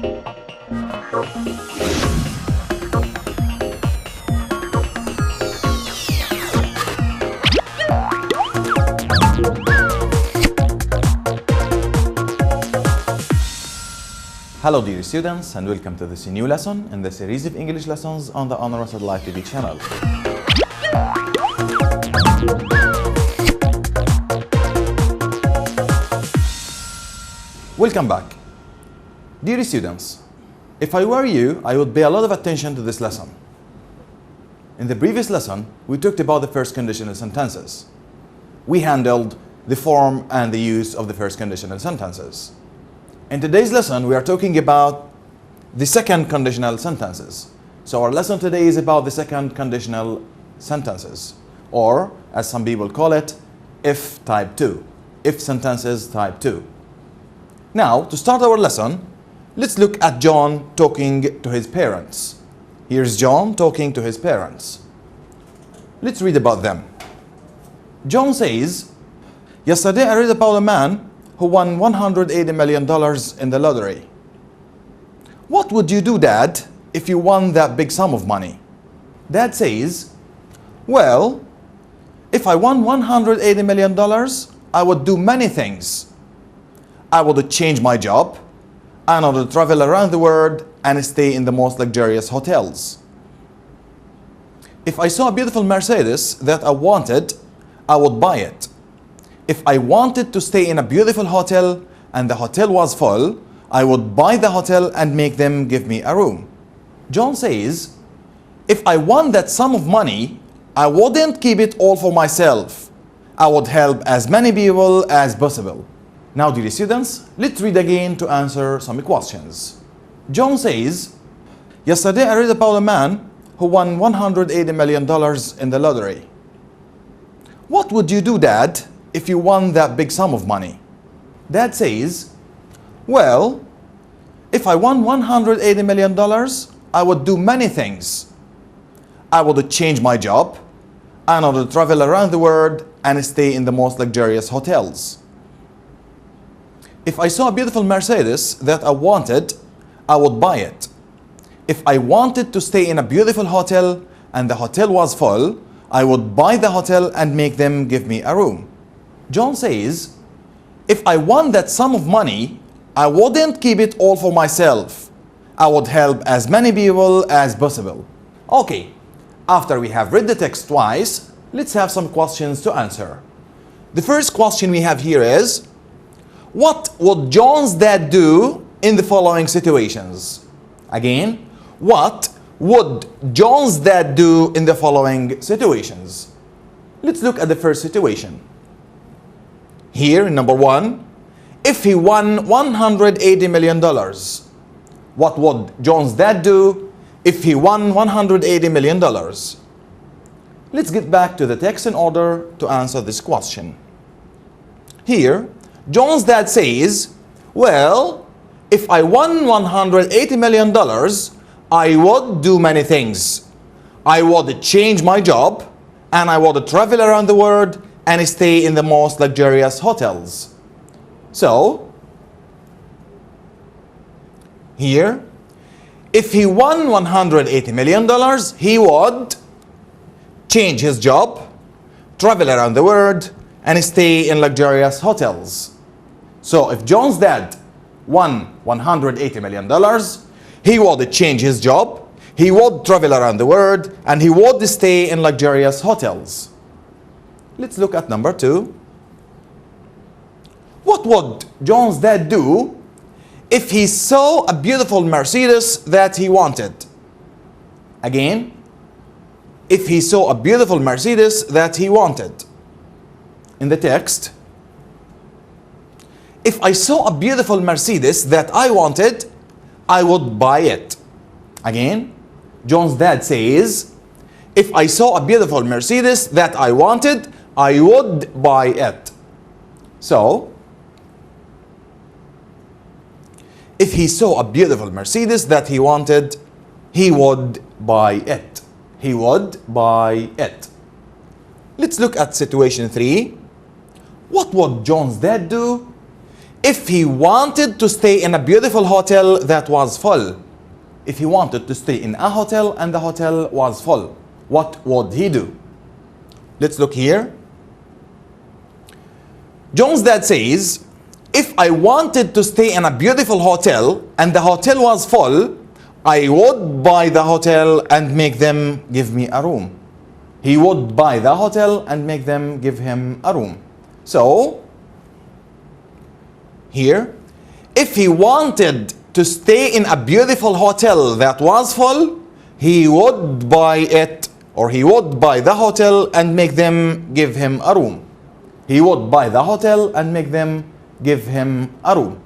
Hello dear students, and welcome to this new lesson in the series of English lessons on the Untitled Satellite TV channel. Welcome back. Dear students, if I were you, I would pay a lot of attention to this lesson. In the previous lesson, we talked about the first conditional sentences. We handled the form and the use of the first conditional sentences. In today's lesson, we are talking about the second conditional sentences. So our lesson today is about the second conditional sentences, or as some people call it, if type 2, if sentences type 2. Now, to start our lesson, let's look at John talking to his parents. Here's John talking to his parents. Let's read about them. John says, "Yesterday I read about a man who won $180 million in the lottery. What would you do, Dad, if you won that big sum of money?" Dad says, "Well, if I won $180 million, I would do many things. I would change my job, and I would travel around the world and stay in the most luxurious hotels. If I saw a beautiful Mercedes that I wanted, I would buy it. If I wanted to stay in a beautiful hotel and the hotel was full, I would buy the hotel and make them give me a room." John says, "If I won that sum of money, I wouldn't keep it all for myself. I would help as many people as possible." Now, dear students, let's read again to answer some questions. John says, "Yesterday I read about a man who won $180 million in the lottery. What would you do, Dad, if you won that big sum of money?" Dad says, "Well, if I won $180 million, I would do many things. I would change my job, and I would travel around the world and stay in the most luxurious hotels. If I saw a beautiful Mercedes that I wanted, I would buy it. If I wanted to stay in a beautiful hotel and the hotel was full, I would buy the hotel and make them give me a room." John says, "If I won that sum of money, I wouldn't keep it all for myself. I would help as many people as possible." Okay, after we have read the text twice, let's have some questions to answer. The first question we have here is, what would John's dad do in the following situations? Again, what would John's dad do in the following situations? Let's look at the first situation. Here, number one, if he won $180 million, what would John's dad do if he won $180 million? Let's get back to the text in order to answer this question. Here, John's dad says, "Well, if I won $180 million, I would do many things. I would change my job, and I would travel around the world and stay in the most luxurious hotels." So, here, if he won $180 million, he would change his job, travel around the world, and stay in luxurious hotels. So, if John's dad won $180 million, he would change his job, he would travel around the world, and he would stay in luxurious hotels. Let's look at number two. What would John's dad do if he saw a beautiful Mercedes that he wanted? Again, if he saw a beautiful Mercedes that he wanted. In the text, if I saw a beautiful Mercedes that I wanted, I would buy it. Again, John's dad says, if I saw a beautiful Mercedes that I wanted, I would buy it. So, if he saw a beautiful Mercedes that he wanted, he would buy it. He would buy it. Let's look at situation 3. What would John's dad do if he wanted to stay in a beautiful hotel that was full. If he wanted to stay in a hotel and the hotel was full, what would he do? Let's look here. John's dad says, if I wanted to stay in a beautiful hotel and the hotel was full, I would buy the hotel and make them give me a room. He would buy the hotel and make them give him a room. So, here, if he wanted to stay in a beautiful hotel that was full, he would buy it, or he would buy the hotel and make them give him a room. He would buy the hotel and make them give him a room.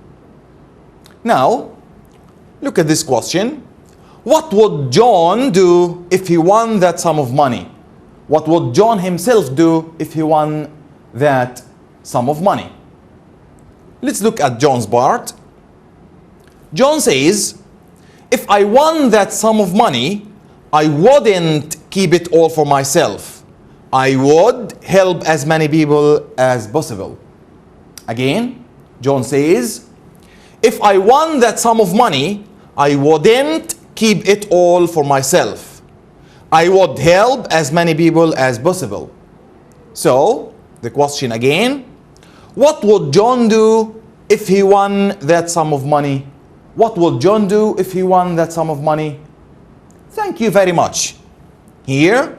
Now, look at this question. What would John do if he won that sum of money? What would John himself do if he won that sum of money? Let's look at John's part. John says, if I won that sum of money, I wouldn't keep it all for myself. I would help as many people as possible. Again, John says, if I won that sum of money, I wouldn't keep it all for myself. I would help as many people as possible. So, the question again, what would John do if he won that sum of money? What would John do if he won that sum of money? Thank you very much. Here,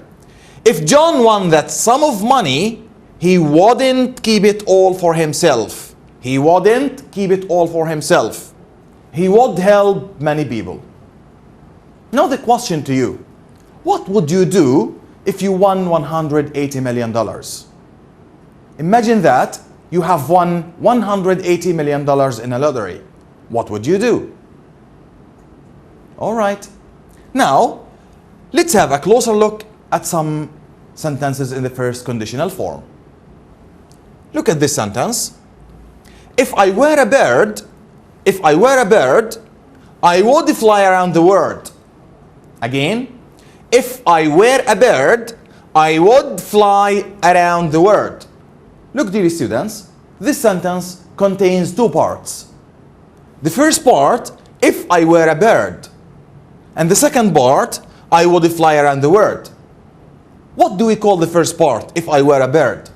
if John won that sum of money, he wouldn't keep it all for himself. He wouldn't keep it all for himself. He would help many people. Now the question to you, what would you do if you won $180 million? Imagine that you have won $180 million in a lottery. What would you do? All right. Now, let's have a closer look at some sentences in the first conditional form. Look at this sentence. If I were a bird, I would fly around the world. Again, if I were a bird, I would fly around the world. Look, dear students, this sentence contains two parts. The first part, if I were a bird. And the second part, I would fly around the world. What do we call the first part, if I were a bird?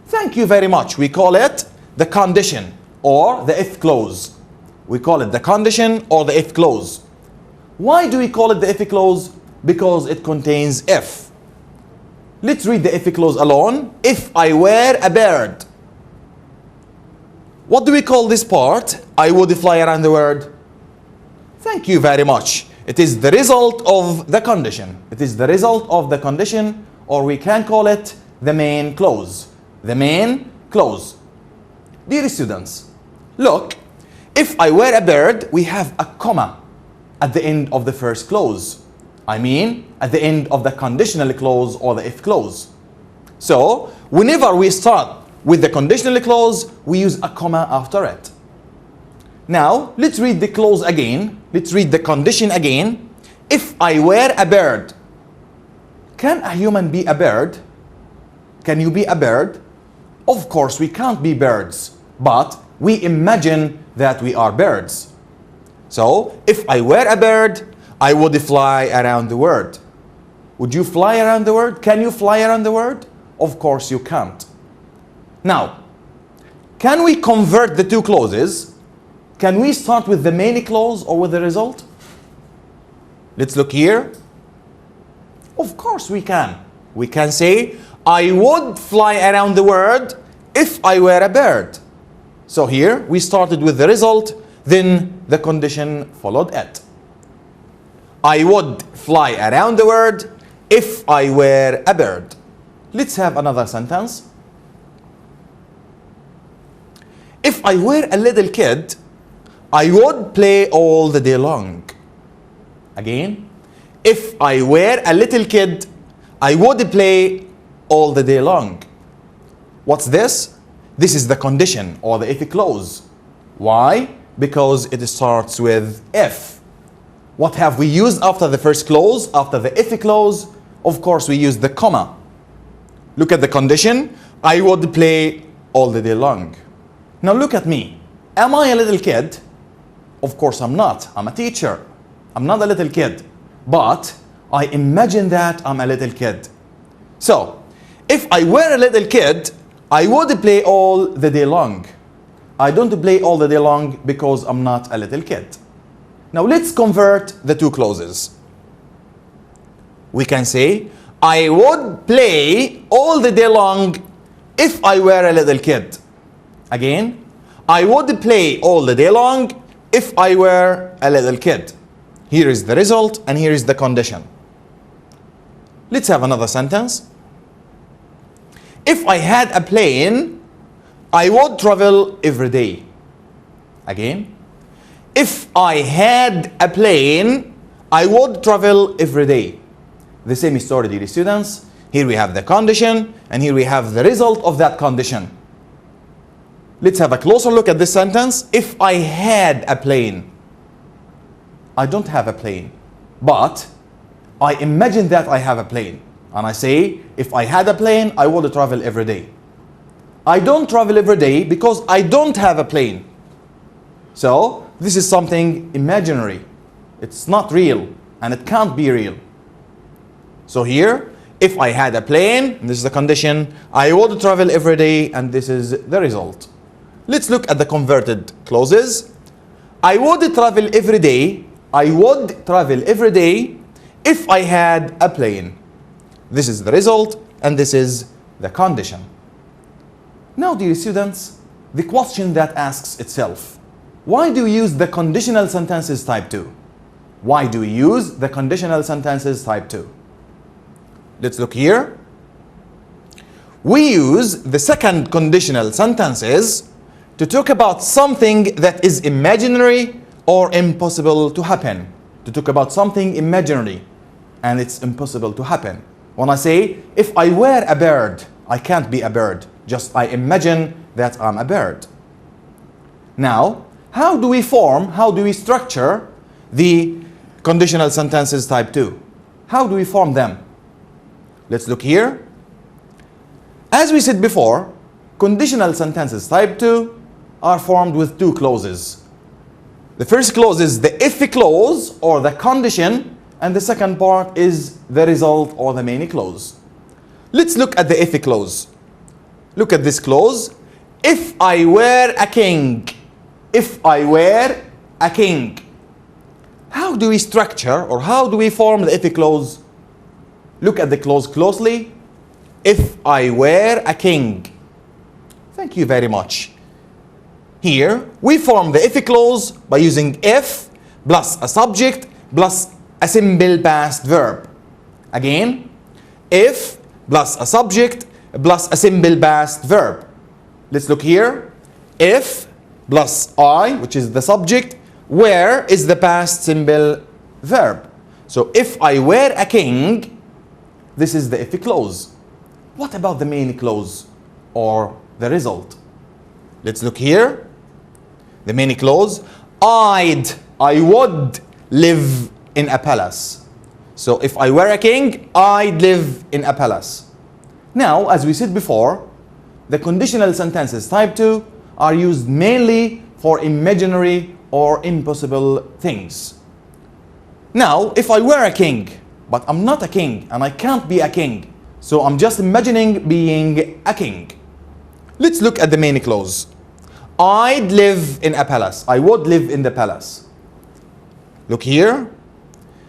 Thank you very much. We call it the condition or the if clause. We call it the condition or the if clause. Why do we call it the if clause? Because it contains if. Let's read the if clause alone. If I were a bird. What do we call this part? I would fly around the world. Thank you very much. It is the result of the condition. It is the result of the condition, or we can call it the main clause. The main clause. Dear students, look, if I were a bird, we have a comma at the end of the first clause. I mean, at the end of the conditional clause or the if clause. So, whenever we start with the conditional clause, we use a comma after it. Now, let's read the clause again. Let's read the condition again. If I were a bird. Can a human be a bird? Can you be a bird? Of course, we can't be birds, but we imagine that we are birds. So, if I were a bird, I would fly around the world. Would you fly around the world? Can you fly around the world? Of course you can't. Now, can we convert the two clauses? Can we start with the main clause or with the result? Let's look here. Of course we can. We can say, I would fly around the world if I were a bird. So here we started with the result, then the condition followed it. I would fly around the world if I were a bird. Let's have another sentence. If I were a little kid, I would play all the day long. Again, if I were a little kid, I would play all the day long. What's this? This is the condition or the if clause. Why? Because it starts with if. What have we used after the first clause, after the if clause? Of course, we use the comma. Look at the condition. I would play all the day long. Now look at me. Am I a little kid? Of course I'm not. I'm a teacher. I'm not a little kid. But I imagine that I'm a little kid. So, if I were a little kid, I would play all the day long. I don't play all the day long because I'm not a little kid. Now let's convert the two clauses. We can say, I would play all the day long if I were a little kid. Again, I would play all the day long if I were a little kid. Here is the result and here is the condition. Let's have another sentence. If I had a plane, I would travel every day. Again, if I had a plane, I would travel every day. The same story, dear students. Here we have the condition and here we have the result of that condition. Let's have a closer look at this sentence. If I had a plane. I don't have a plane, but I imagine that I have a plane. And I say, if I had a plane, I would travel every day. I don't travel every day because I don't have a plane. So, this is something imaginary. It's not real, and it can't be real. So here, if I had a plane, this is the condition, I would travel every day, and this is the result. Let's look at the converted clauses. I would travel every day. I would travel every day if I had a plane. This is the result, and this is the condition. Now, dear students, the question that asks itself, why do we use the conditional sentences type 2? Why do we use the conditional sentences type 2? Let's look here. We use the second conditional sentences to talk about something that is imaginary or impossible to happen. To talk about something imaginary and it's impossible to happen. When I say, if I were a bird, I can't be a bird. Just I imagine that I'm a bird. Now, how do we structure the conditional sentences type 2? How do we form them? Let's look here. As we said before, conditional sentences type 2 are formed with two clauses. The first clause is the if clause or the condition, and the second part is the result or the main clause. Let's look at the if clause. Look at this clause. If I were a king. If I were a king. How do we structure or how do we form the if clause? Look at the clause closely. If I were a king. Thank you very much. Here, we form the if clause by using if plus a subject plus a simple past verb. Again, if plus a subject plus a simple past verb. Let's look here. If plus I, which is the subject, were is the past simple verb. So if I were a king, this is the if clause. What about the main clause or the result? Let's look here. The main clause, I would live in a palace. So if I were a king, I'd live in a palace. Now, as we said before, the conditional sentences type 2 are used mainly for imaginary or impossible things. Now, if I were a king, but I'm not a king and I can't be a king, so I'm just imagining being a king. Let's look at the main clause. I'd live in a palace. I would live in the palace. Look here.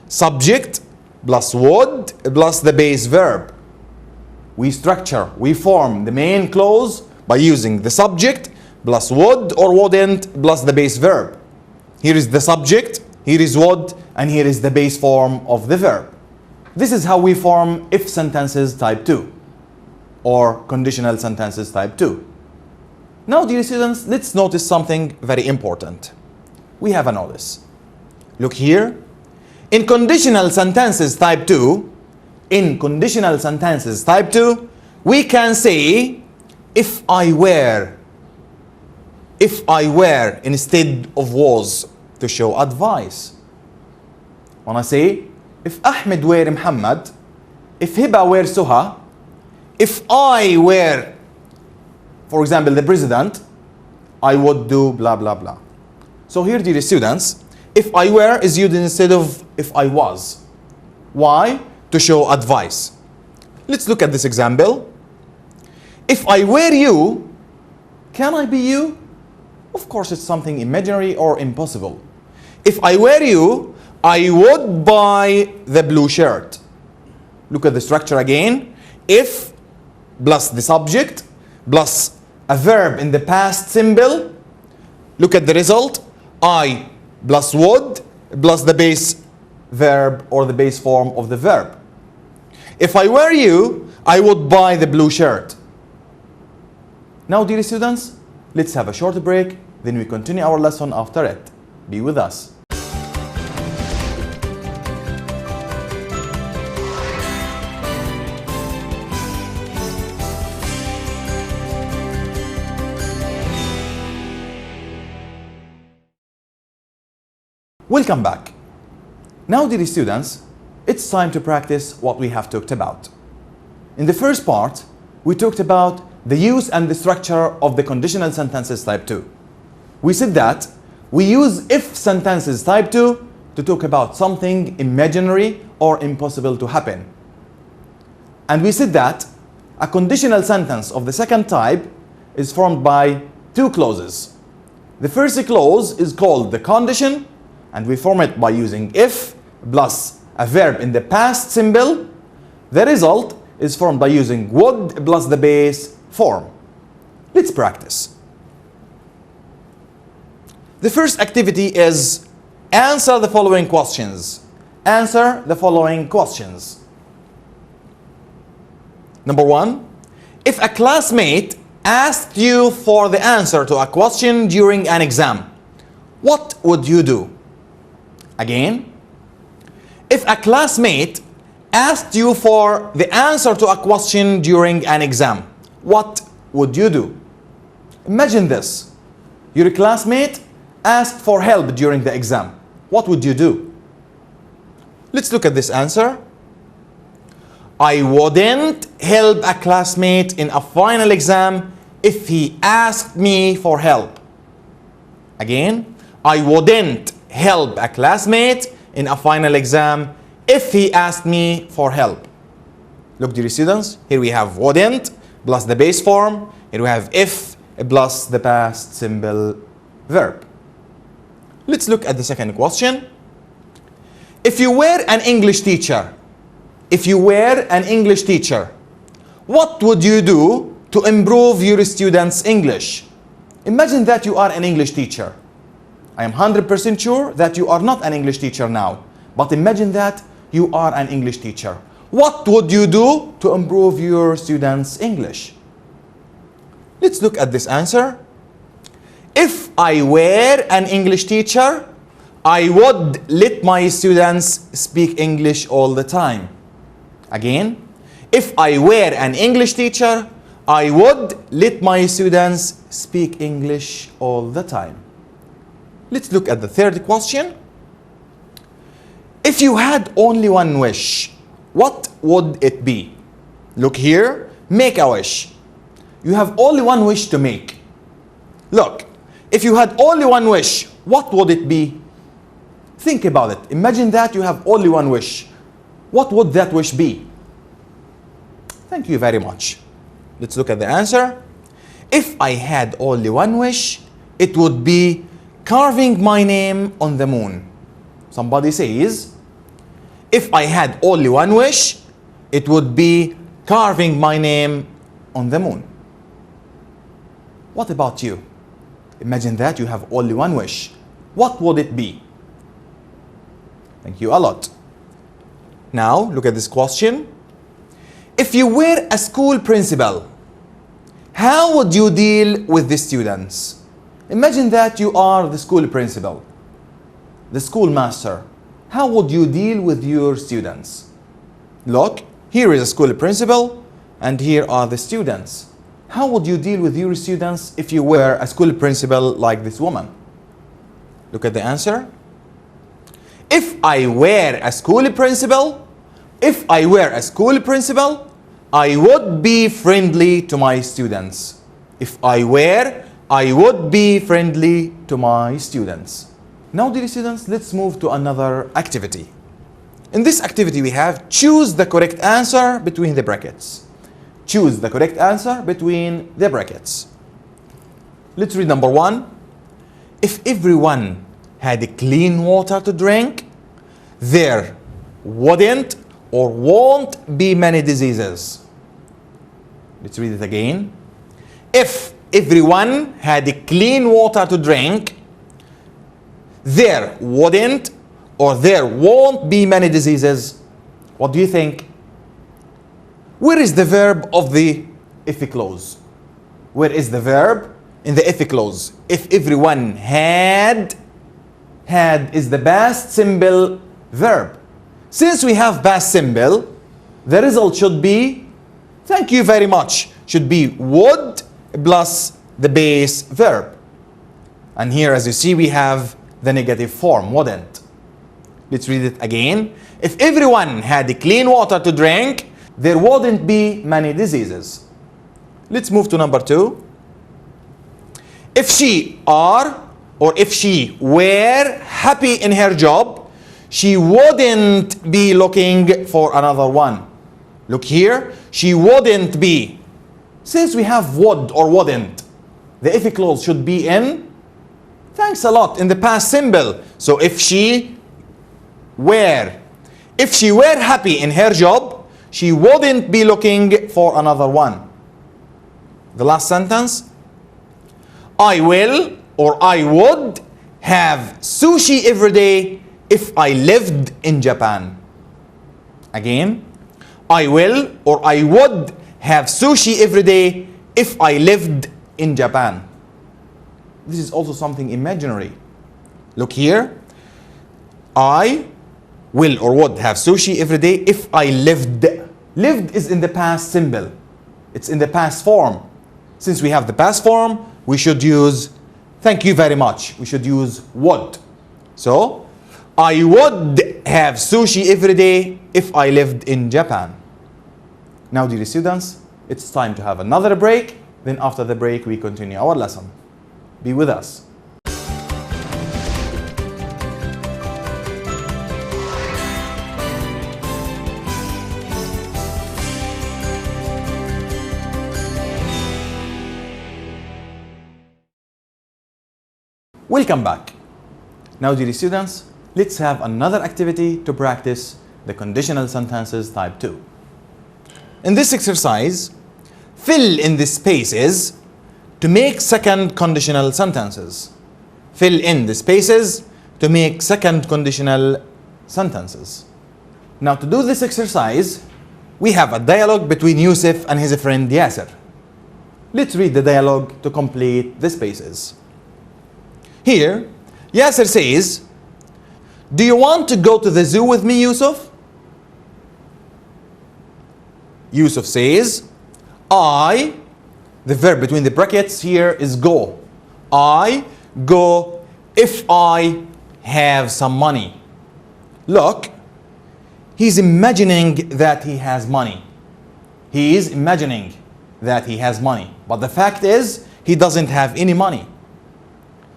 Subject plus would plus the base verb. We form the main clause by using the subject plus would or wouldn't plus the base verb. Here is the subject, here is would, and here is the base form of the verb. This is how we form if sentences type 2 or conditional sentences type 2. Now, dear students, let's notice something very important. We have a notice. Look here. In conditional sentences type 2, we can say if I were instead of was to show advice. When I say if Ahmed were Muhammad, if Hiba were Suha, if I were, for example, the president, I would do blah blah blah. So here, dear students, if I were is used instead of if I was. Why? To show advice. Let's look at this example. If I were you, can I be you? Of course, it's something imaginary or impossible. If I were you, I would buy the blue shirt. Look at the structure again. If plus the subject plus a verb in the past simple. Look at the result. I plus would plus the base verb or the base form of the verb. If I were you, I would buy the blue shirt. Now, dear students, let's have a short break, then we continue our lesson after it. Be with us. Welcome back. Now, dear students, it's time to practice what we have talked about. In the first part, we talked about the use and the structure of the conditional sentences type 2. We said that we use if sentences type 2 to talk about something imaginary or impossible to happen. And we said that a conditional sentence of the second type is formed by two clauses. The first clause is called the condition, and we form it by using if plus a verb in the past simple. The result is formed by using would plus the base form. Let's practice. The first activity is answer the following questions. Answer the following questions. Number 1, if a classmate asked you for the answer to a question during an exam, what would you do? Again, if a classmate asked you for the answer to a question during an exam, what would you do? Imagine this. Your classmate asked for help during the exam. What would you do? Let's look at this answer. I wouldn't help a classmate in a final exam if he asked me for help. Again, I wouldn't help a classmate in a final exam if he asked me for help. Look, dear students, here we have wouldn't plus the base form. Here we have if plus the past simple verb. Let's look at the second question. If you were an English teacher, what would you do to improve your students' English? Imagine that you are an English teacher. I am 100% sure that you are not an English teacher now, but imagine that you are an English teacher. What would you do to improve your students' English? Let's look at this answer. If I were an English teacher, I would let my students speak English all the time. Again, if I were an English teacher, I would let my students speak English all the time. Let's look at the third question. If you had only one wish, what would it be? Look here, make a wish. You have only one wish to make. Look, if you had only one wish, what would it be? Think about it. Imagine that you have only one wish. What would that wish be? Thank you very much. Let's look at the answer. If I had only one wish, it would be carving my name on the moon. Somebody says, if I had only one wish, it would be carving my name on the moon. What about you? Imagine that you have only one wish. What would it be? Thank you a lot. Now, look at this question. If you were a school principal, how would you deal with the students? Imagine that you are the school principal, the schoolmaster. How would you deal with your students? Look, here is a school principal, and here are the students. How would you deal with your students if you were a school principal like this woman? Look at the answer. If I were a school principal, I would be friendly to my students. If I were I would be friendly to my students. Now, dear students, let's move to another activity. In this activity, we have choose the correct answer between the brackets. Choose the correct answer between the brackets. Let's read number 1. If everyone had clean water to drink, there wouldn't or won't be many diseases. Let's read it again. If everyone had clean water to drink, there wouldn't or there won't be many diseases. What do you think? Where is the verb of the if clause? Where is the verb in the if clause? If everyone had is the past simple verb. Since we have past simple, the result should be thank you very much. Should be would plus the base verb. And here, as you see, we have the negative form, wouldn't. Let's read it again. If everyone had clean water to drink, there wouldn't be many diseases. Let's move to number 2. If she or if she were happy in her job, she wouldn't be looking for another one. Look here, she wouldn't be. Since we have would or wouldn't, the if clause should be in thanks a lot in the past simple. So if she were happy in her job, she wouldn't be looking for another one. The last sentence, I will or I would have sushi every day if I lived in Japan. Again, I will or I would have sushi every day if I lived in Japan. This is also something imaginary. Look here. I will or would have sushi every day if I lived. Lived is in the past simple. It's in the past form. Since we have the past form, we should use thank you very much. We should use would. So, I would have sushi every day if I lived in Japan. Now, dear students, it's time to have another break. Then after the break, we continue our lesson. Be with us. Welcome back. Now, dear students, let's have another activity to practice the conditional sentences type 2. In this exercise, fill in the spaces to make second conditional sentences. Fill in the spaces to make second conditional sentences. Now, to do this exercise, we have a dialogue between Yusuf and his friend Yasser. Let's read the dialogue to complete the spaces. Here, Yasser says, do you want to go to the zoo with me, Yusuf? Yusuf says, the verb between the brackets here is go. I go if I have some money. Look, he's imagining that he has money. He is imagining that he has money. But the fact is, he doesn't have any money.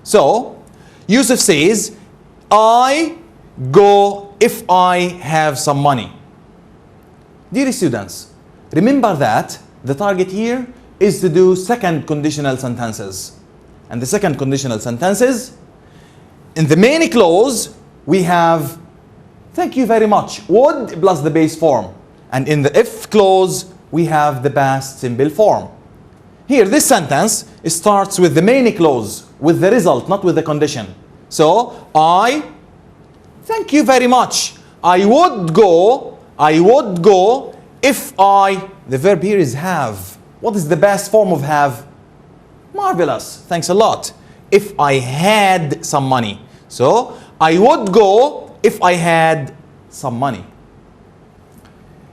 So, Yusuf says, I go if I have some money. Dear students, remember that the target here is to do second conditional sentences. And the second conditional sentences, in the main clause, we have thank you very much, would plus the base form. And in the if clause, we have the past simple form. Here, this sentence starts with the main clause, with the result, not with the condition. So, thank you very much. I would go if the verb here is have. What is the best form of have? Marvelous, thanks a lot. If I had some money. So, I would go if I had some money.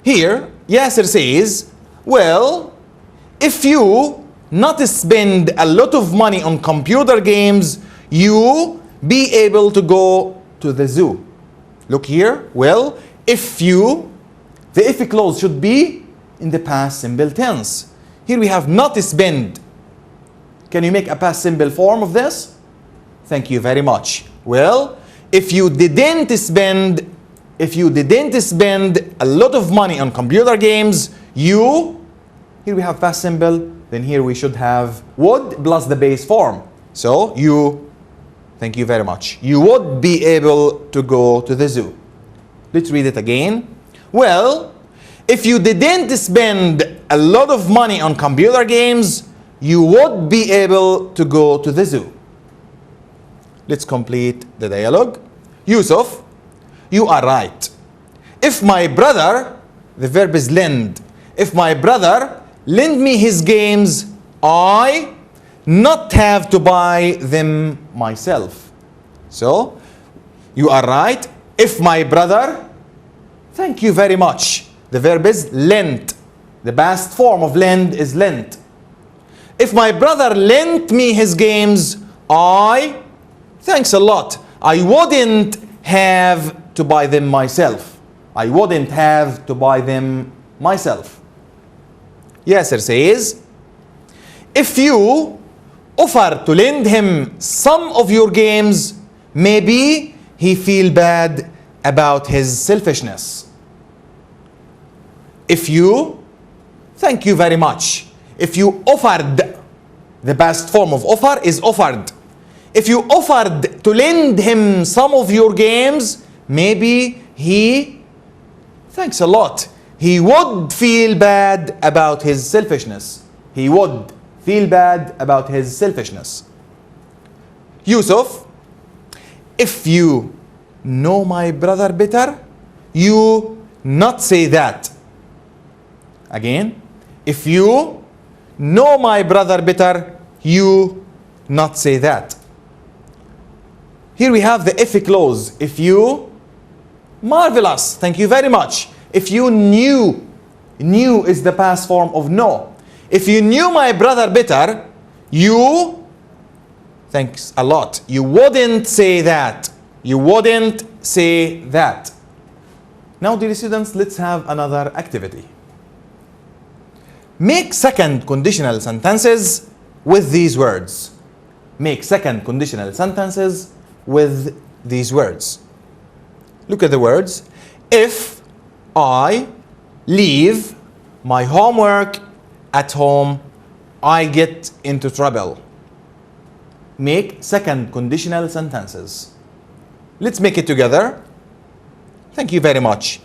Here, Yasser says, well, if you not spend a lot of money on computer games, you be able to go to the zoo. Look here. Well, if you, the if clause should be in the past simple tense. Here we have not spend. Can you make a past simple form of this? Thank you very much. Well, if you didn't spend a lot of money on computer games, here we have past simple, then here we should have would plus the base form. So thank you very much. You would be able to go to the zoo. Let's read it again. Well, if you didn't spend a lot of money on computer games, you would be able to go to the zoo. Let's complete the dialogue. Yusuf, you are right. If my brother, the verb is lend. If my brother lend me his games, I not have to buy them myself. So, you are right. If my brother, thank you very much. The verb is lent. The past form of lend is lent. If my brother lent me his games, thanks a lot. I wouldn't have to buy them myself. I wouldn't have to buy them myself. Yasser says, if you offer to lend him some of your games, maybe he feel bad about his selfishness. If you, thank you very much. If you offered, the past form of offer is offered. If you offered to lend him some of your games, maybe he, thanks a lot, he would feel bad about his selfishness. He would feel bad about his selfishness. Yusuf, if you know my brother better, you not say that. Again, if you know my brother better, you not say that. Here we have the if clause. If you, marvelous, thank you very much. If you knew is the past form of know. If you knew my brother better, you, thanks a lot, you wouldn't say that. You wouldn't say that. Now, dear students, let's have another activity. Make second conditional sentences with these words. Make second conditional sentences with these words. Look at the words. If I leave my homework at home, I get into trouble. Make second conditional sentences. Let's make it together. Thank you very much.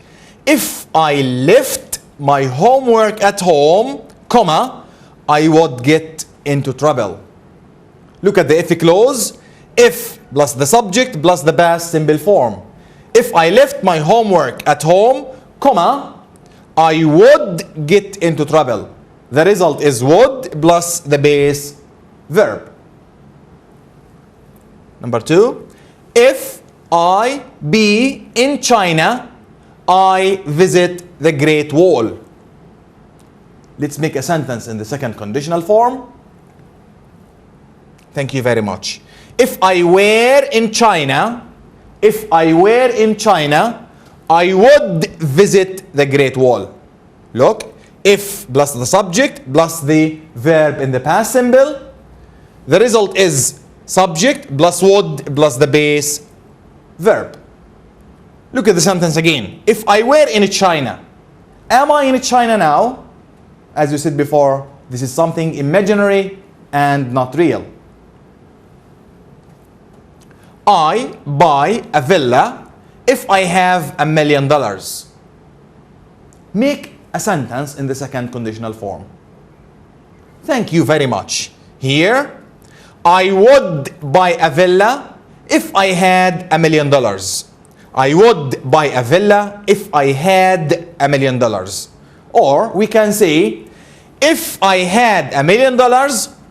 If I left my homework at home, comma, I would get into trouble. Look at the if clause. If plus the subject plus the past simple form. If I left my homework at home, comma, I would get into trouble. The result is would plus the base verb. Number 2. If I be in China, I visit the Great Wall. Let's make a sentence in the second conditional form. Thank you very much. If I were in China, I would visit the Great Wall. Look, if plus the subject plus the verb in the past simple. The result is subject plus would plus the base verb. Look at the sentence again. If I were in China, am I in China now? As you said before, this is something imaginary and not real. I buy a villa if I have $1 million. Make a sentence in the second conditional form. Thank you very much. Here, I would buy a villa if I had $1 million. I would buy a villa if I had $1 million. Or we can say, if I had $1 million,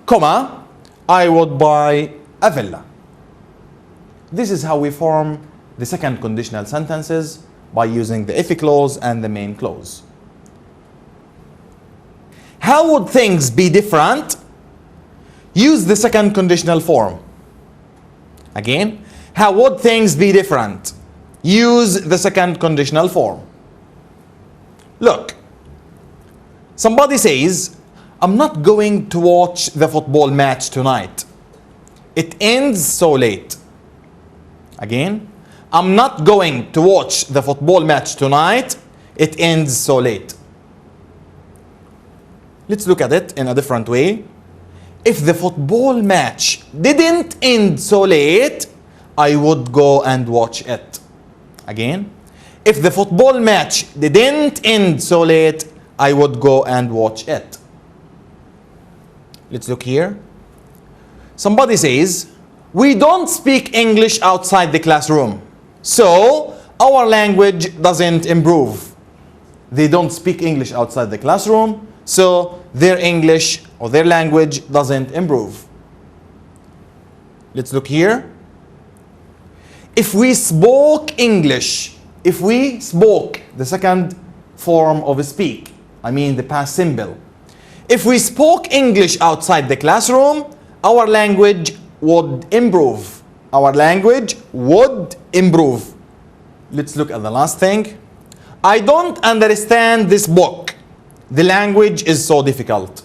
comma, I would buy a villa. This is how we form the second conditional sentences by using the if clause and the main clause. How would things be different? Use the second conditional form. Again, how would things be different? Use the second conditional form. Look, somebody says, I'm not going to watch the football match tonight. It ends so late. Again, I'm not going to watch the football match tonight. It ends so late. Let's look at it in a different way. If the football match didn't end so late, I would go and watch it. Again, if the football match didn't end so late, I would go and watch it. Let's look here. Somebody says, we don't speak English outside the classroom, so our language doesn't improve. They don't speak English outside the classroom, so their English or their language doesn't improve. Let's look here. If we spoke English, if we spoke, the second form of speak, I mean the past simple. If we spoke English outside the classroom, our language would improve. Our language would improve. Let's look at the last thing. I don't understand this book. The language is so difficult.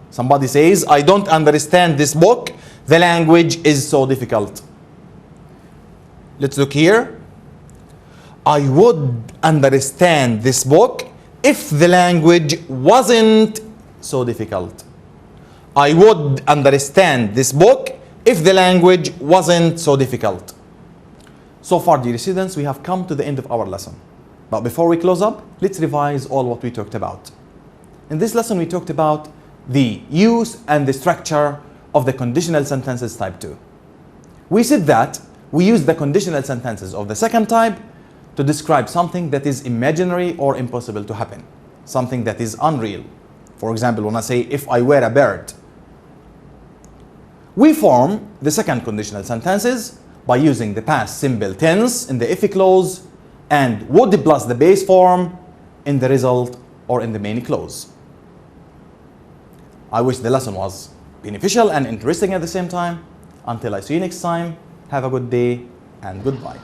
Somebody says, I don't understand this book. The language is so difficult. Let's look here. I would understand this book if the language wasn't so difficult. I would understand this book if the language wasn't so difficult. So far, dear students, we have come to the end of our lesson. But before we close up, let's revise all what we talked about. In this lesson, we talked about the use and the structure of the conditional sentences type 2. We said that we use the conditional sentences of the second type to describe something that is imaginary or impossible to happen, something that is unreal. For example, when I say, if I were a bird. We form the second conditional sentences by using the past simple tense in the if clause and would plus the base form in the result or in the main clause. I wish the lesson was beneficial and interesting at the same time. Until I see you next time, have a good day and goodbye.